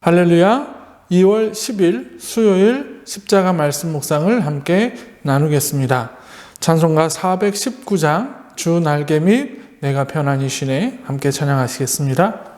할렐루야. 2월 10일 수요일 십자가 말씀 묵상을 함께 나누겠습니다. 찬송가 419장 주 날개 및 내가 편안히 쉬네 함께 찬양하시겠습니다.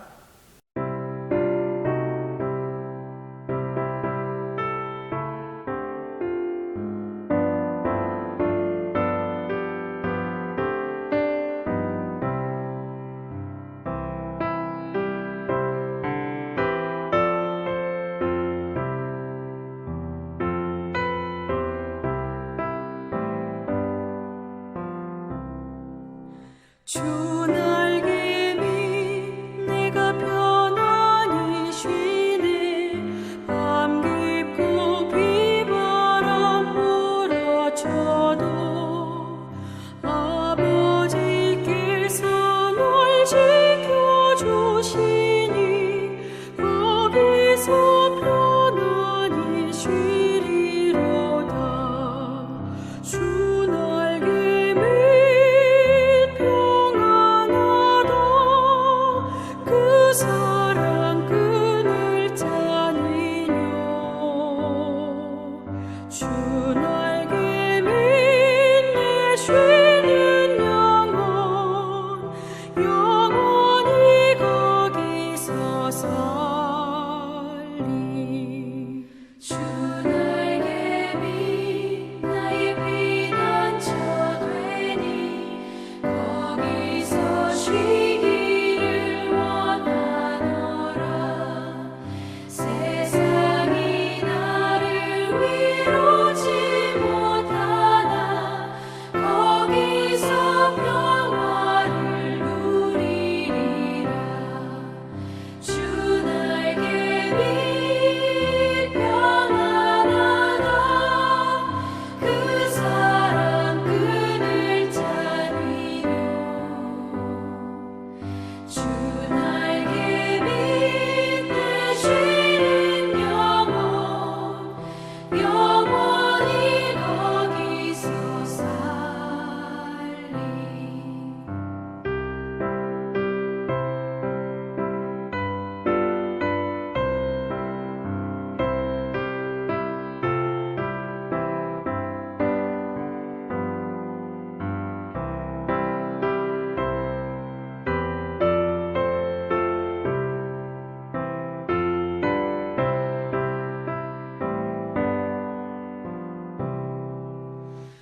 주 날개 밑 내가 편안히 쉬네. 밤 깊고 비바람 몰아쳐도 아버지께서 널 지켜주시니 거기서 편안히 쉬리로다. 주 날개 밑 그 사랑 끈을 짜니뇨. 주 날개 밑 내 쉬는 영혼 영원히 거기서 살리. 주 날개 밑 나의 피난처 되니 거기서 쉬기를 원하노라. 세상이 나를 위로치 못하나 거기서 평화를 누리리라. 주 날개 밑 평안하다. 그 사랑 끈을 짜니뇨. 주 날개 밑 내 쉬는 영혼 영원히 거기서 살리.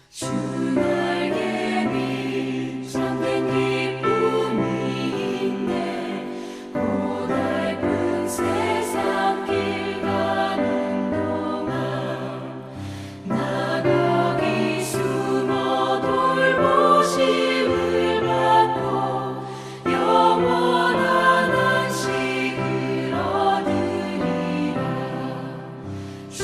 주 날개 밑 참된 기쁨이 있네. 고달픈 세상 길 가는 동안 나 거기 숨어 돌보심을 받고 영원한 안식을 얻으리라. 주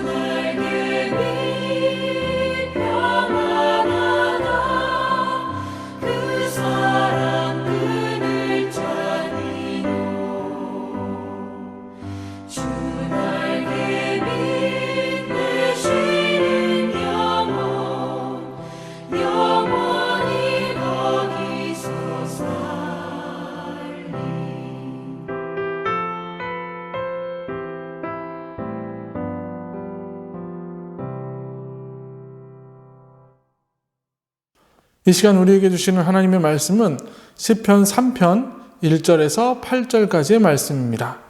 날개 밑 평안하다. 그 사랑 끈을 짜니뇨. 주 날개 밑 내 쉬는 영혼 영원히 거기서 살리. 이 시간 우리에게 주시는 하나님의 말씀은 시편 3편 1절에서 8절까지의 말씀입니다.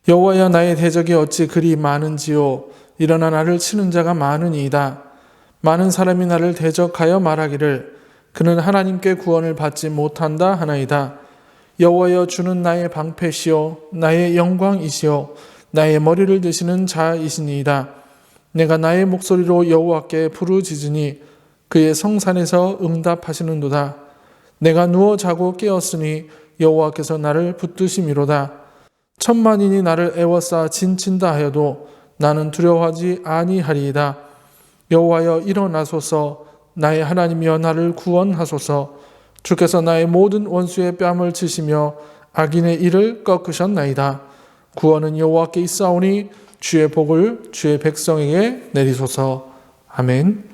여호와여, 나의 대적이 어찌 그리 많은지요. 일어나 나를 치는 자가 많으니이다. 많은 사람이 나를 대적하여 말하기를 그는 하나님께 구원을 받지 못한다 하나이다. 여호와여, 주는 나의 방패시요 나의 영광이시요 나의 머리를 드시는 자이시니이다. 내가 나의 목소리로 여호와께 부르짖으니 그의 성산에서 응답하시는도다. 내가 누워 자고 깨었으니 여호와께서 나를 붙드심이로다. 천만인이 나를 애워싸 진친다 하여도 나는 두려워하지 아니하리이다. 여호와여, 일어나소서. 나의 하나님이여, 나를 구원하소서. 주께서 나의 모든 원수의 뺨을 치시며 악인의 일을 꺾으셨나이다. 구원은 여호와께 있사오니 주의 복을 주의 백성에게 내리소서. 아멘.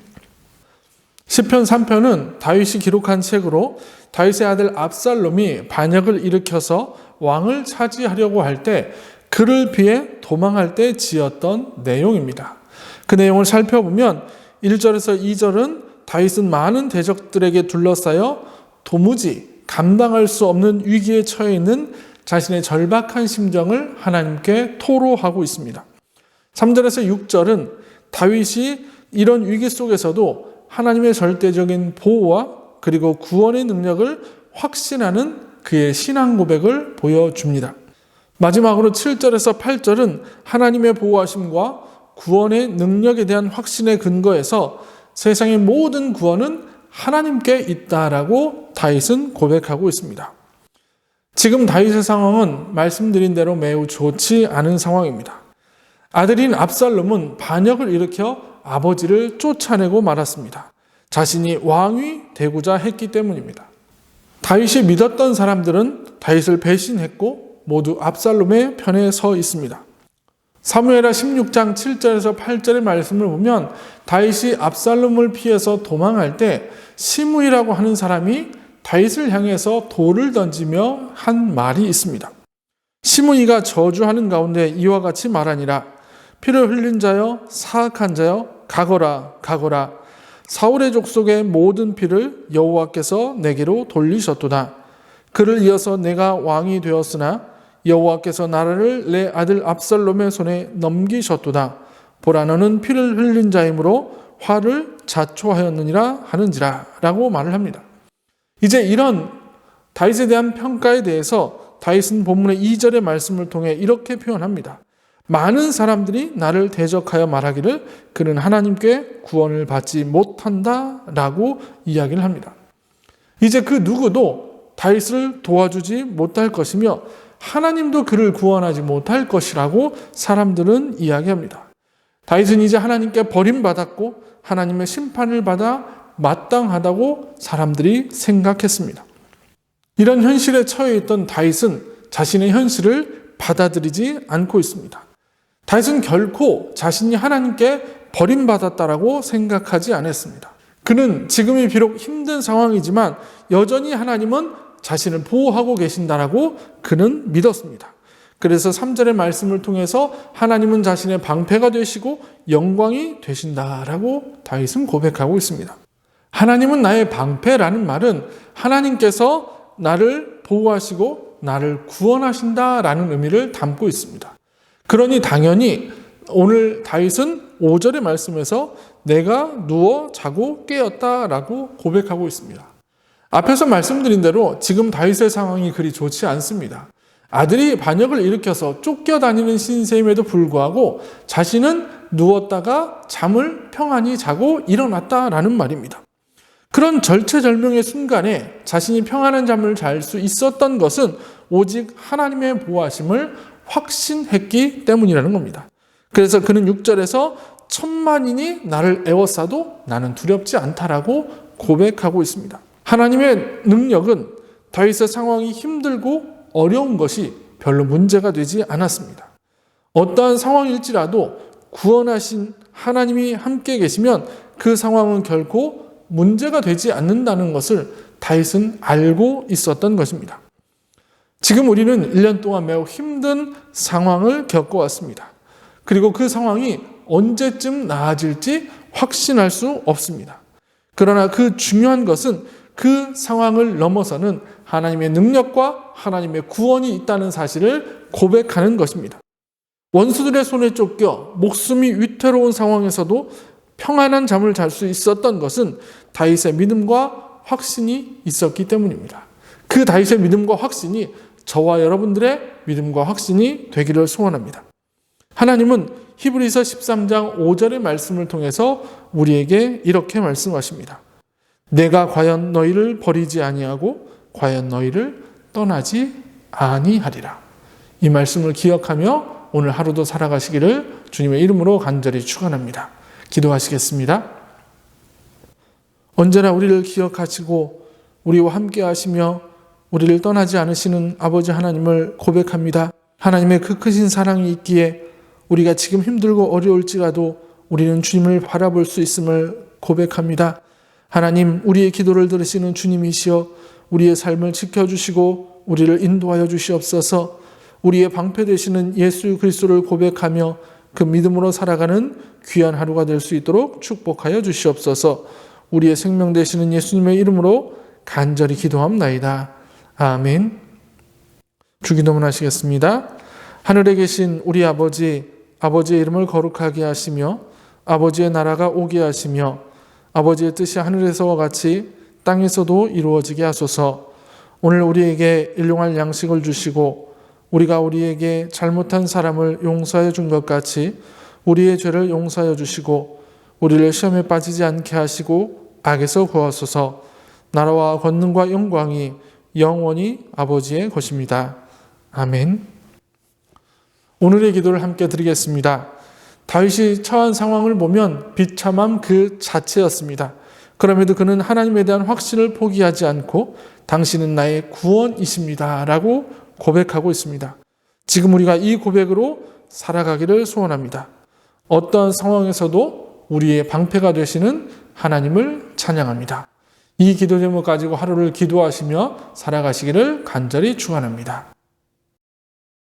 시편 3편은 다윗이 기록한 책으로 다윗의 아들 압살롬이 반역을 일으켜서 왕을 차지하려고 할 때 그를 피해 도망할 때 지었던 내용입니다. 그 내용을 살펴보면 1절에서 2절은 다윗은 많은 대적들에게 둘러싸여 도무지 감당할 수 없는 위기에 처해 있는 자신의 절박한 심정을 하나님께 토로하고 있습니다. 3절에서 6절은 다윗이 이런 위기 속에서도 하나님의 절대적인 보호와 그리고 구원의 능력을 확신하는 그의 신앙 고백을 보여줍니다. 마지막으로 7절에서 8절은 하나님의 보호하심과 구원의 능력에 대한 확신의 근거에서 세상의 모든 구원은 하나님께 있다라고 다윗은 고백하고 있습니다. 지금 다윗의 상황은 말씀드린 대로 매우 좋지 않은 상황입니다. 아들인 압살롬은 반역을 일으켜 아버지를 쫓아내고 말았습니다. 자신이 왕이 되고자 했기 때문입니다. 다윗이 믿었던 사람들은 다윗을 배신했고 모두 압살롬의 편에 서 있습니다. 사무엘하 16장 7절에서 8절의 말씀을 보면 다윗이 압살롬을 피해서 도망할 때 시므이라고 하는 사람이 다윗을 향해서 돌을 던지며 한 말이 있습니다. 시므이가 저주하는 가운데 이와 같이 말하니라. 피를 흘린 자여 사악한 자여 가거라 가거라. 사울의 족속의 모든 피를 여호와께서 내게로 돌리셨도다. 그를 이어서 내가 왕이 되었으나 여호와께서 나라를 내 아들 압살롬의 손에 넘기셨도다. 보라 너는 피를 흘린 자이므로 화를 자초하였느니라 하는지라 라고 말을 합니다. 이제 이런 다윗에 대한 평가에 대해서 다윗은 본문의 2절의 말씀을 통해 이렇게 표현합니다. 많은 사람들이 나를 대적하여 말하기를 그는 하나님께 구원을 받지 못한다 라고 이야기를 합니다. 이제 그 누구도 다윗을 도와주지 못할 것이며 하나님도 그를 구원하지 못할 것이라고 사람들은 이야기합니다. 다윗은 이제 하나님께 버림받았고 하나님의 심판을 받아 마땅하다고 사람들이 생각했습니다. 이런 현실에 처해 있던 다윗은 자신의 현실을 받아들이지 않고 있습니다. 다윗은 결코 자신이 하나님께 버림받았다라고 생각하지 않았습니다. 그는 지금이 비록 힘든 상황이지만 여전히 하나님은 자신을 보호하고 계신다라고 그는 믿었습니다. 그래서 3절의 말씀을 통해서 하나님은 자신의 방패가 되시고 영광이 되신다라고 다윗은 고백하고 있습니다. 하나님은 나의 방패라는 말은 하나님께서 나를 보호하시고 나를 구원하신다라는 의미를 담고 있습니다. 그러니 당연히 오늘 다윗은 5절의 말씀에서 내가 누워 자고 깨었다라고 고백하고 있습니다. 앞에서 말씀드린 대로 지금 다윗의 상황이 그리 좋지 않습니다. 아들이 반역을 일으켜서 쫓겨다니는 신세임에도 불구하고 자신은 누웠다가 잠을 평안히 자고 일어났다라는 말입니다. 그런 절체절명의 순간에 자신이 평안한 잠을 잘 수 있었던 것은 오직 하나님의 보호하심을 확신했기 때문이라는 겁니다. 그래서 그는 6절에서 천만인이 나를 에워싸도 나는 두렵지 않다라고 고백하고 있습니다. 하나님의 능력은 다윗의 상황이 힘들고 어려운 것이 별로 문제가 되지 않았습니다. 어떠한 상황일지라도 구원하신 하나님이 함께 계시면 그 상황은 결코 문제가 되지 않는다는 것을 다윗은 알고 있었던 것입니다. 지금 우리는 1년 동안 매우 힘든 상황을 겪어왔습니다. 그리고 그 상황이 언제쯤 나아질지 확신할 수 없습니다. 그러나 그 중요한 것은 그 상황을 넘어서는 하나님의 능력과 하나님의 구원이 있다는 사실을 고백하는 것입니다. 원수들의 손에 쫓겨 목숨이 위태로운 상황에서도 평안한 잠을 잘 수 있었던 것은 다윗의 믿음과 확신이 있었기 때문입니다. 그 다윗의 믿음과 확신이 저와 여러분들의 믿음과 확신이 되기를 소원합니다. 하나님은 히브리서 13장 5절의 말씀을 통해서 우리에게 이렇게 말씀하십니다. 내가 과연 너희를 버리지 아니하고 과연 너희를 떠나지 아니하리라. 이 말씀을 기억하며 오늘 하루도 살아가시기를 주님의 이름으로 간절히 축원합니다. 기도하시겠습니다. 언제나 우리를 기억하시고 우리와 함께 하시며 우리를 떠나지 않으시는 아버지 하나님을 고백합니다. 하나님의 그 크신 사랑이 있기에 우리가 지금 힘들고 어려울지라도 우리는 주님을 바라볼 수 있음을 고백합니다. 하나님, 우리의 기도를 들으시는 주님이시여 우리의 삶을 지켜주시고 우리를 인도하여 주시옵소서. 우리의 방패 되시는 예수 그리스도를 고백하며 그 믿음으로 살아가는 귀한 하루가 될 수 있도록 축복하여 주시옵소서. 우리의 생명 되시는 예수님의 이름으로 간절히 기도합나이다. 아멘. 주기도문 하시겠습니다. 하늘에 계신 우리 아버지, 아버지의 이름을 거룩하게 하시며 아버지의 나라가 오게 하시며 아버지의 뜻이 하늘에서와 같이 땅에서도 이루어지게 하소서. 오늘 우리에게 일용할 양식을 주시고 우리가 우리에게 잘못한 사람을 용서하여 준 것 같이 우리의 죄를 용서하여 주시고 우리를 시험에 빠지지 않게 하시고 악에서 구하소서. 나라와 권능과 영광이 영원히 아버지의 것입니다. 아멘. 오늘의 기도를 함께 드리겠습니다. 다윗이 처한 상황을 보면 비참함 그 자체였습니다. 그럼에도 그는 하나님에 대한 확신을 포기하지 않고 당신은 나의 구원이십니다 라고 고백하고 있습니다. 지금 우리가 이 고백으로 살아가기를 소원합니다. 어떠한 상황에서도 우리의 방패가 되시는 하나님을 찬양합니다. 이 기도 제목 가지고 하루를 기도하시며 살아가시기를 간절히 축원합니다.